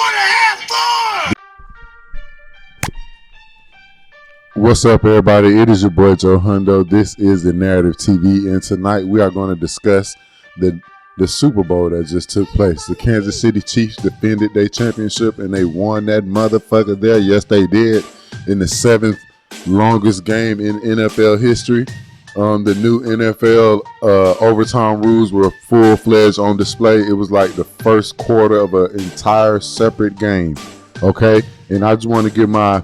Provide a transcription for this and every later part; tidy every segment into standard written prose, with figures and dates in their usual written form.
want to have fun. What's up, everybody? It is your boy Joe Hundo. This is the Narrative TV, and tonight we are going to discuss the Super Bowl that just took place. The Kansas City Chiefs defended their championship, and they won that motherfucker there. Yes, they did, in the 7th longest game in NFL history. The new NFL overtime rules were full-fledged on display. It was like the first quarter of an entire separate game, okay? And I just want to give my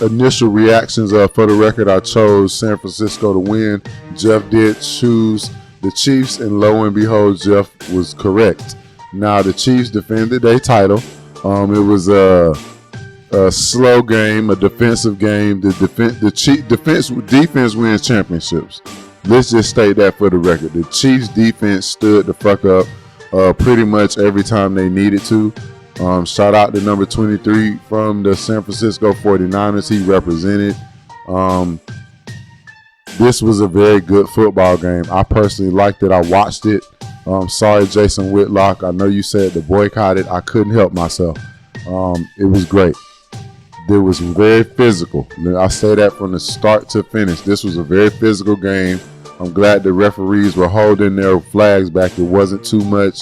initial reactions. For the record, I chose San Francisco to win. Jeff did choose the Chiefs, and lo and behold, Jeff was correct. Now, the Chiefs defended their title. It was a slow game, a defensive game. Defense wins championships. Let's just state that for the record. The Chiefs defense stood the fuck up pretty much every time they needed to. Shout out to number 23 from the San Francisco 49ers. He represented. This was a very good football game. I personally liked it. I watched it. Sorry, Jason Whitlock. I know you said to boycott it. I couldn't help myself. It was great. It was very physical. I say that from the start to finish. This was a very physical game. I'm glad the referees were holding their flags back. It wasn't too much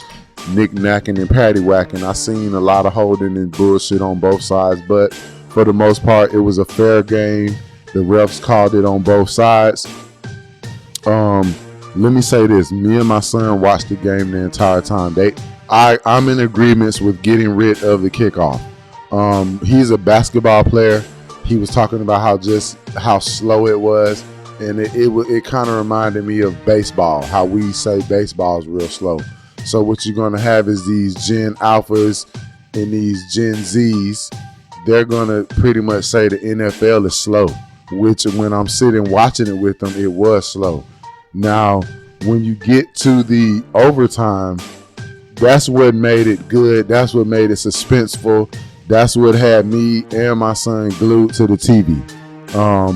knick-knacking and paddywhacking. I seen a lot of holding and bullshit on both sides, but for the most part, it was a fair game. The refs called it on both sides. Let me say this. Me and my son watched the game the entire time. I'm in agreements with getting rid of the kickoff. He's a basketball player. He was talking about how slow it was, and it kind of reminded me of baseball, how we say baseball is real slow. So what you're going to have is these Gen Alphas and these Gen Zs. They're going to pretty much say the NFL is slow, which when I'm sitting watching it with them, it was slow. Now, when you get to the overtime, that's what made it good. That's what made it suspenseful. That's what had me and my son glued to the TV.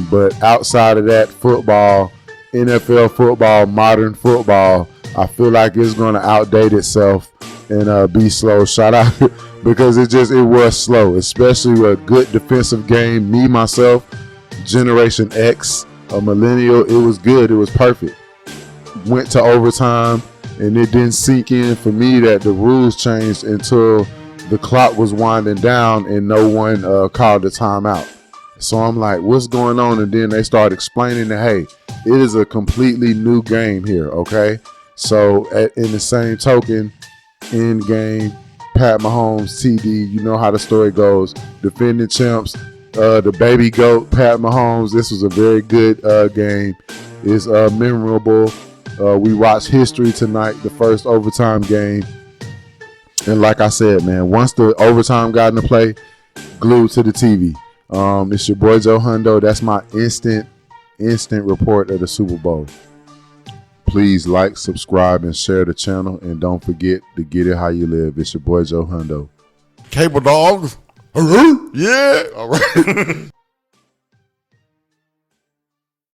But outside of that, football, NFL football, modern football, I feel like it's going to outdate itself and be slow. Shout out because it was slow, especially a good defensive game. Me, myself, Generation X, a millennial, it was good. It was perfect. Went to overtime, and it didn't sink in for me that the rules changed until the clock was winding down and no one called the timeout. So I'm like, what's going on? And then they start explaining that, hey, it is a completely new game here, okay? So in the same token, end game, Pat Mahomes, TD, you know how the story goes. Defending champs, the baby goat, Pat Mahomes. This was a very good game. It's memorable. We watched history tonight, the first overtime game. And like I said, man, once the overtime got into play, glued to the TV. It's your boy Joe Hundo. That's my instant report of the Super Bowl. Please like, subscribe, and share the channel. And don't forget to get it how you live. It's your boy Joe Hundo. Cable dogs. Yeah. All right.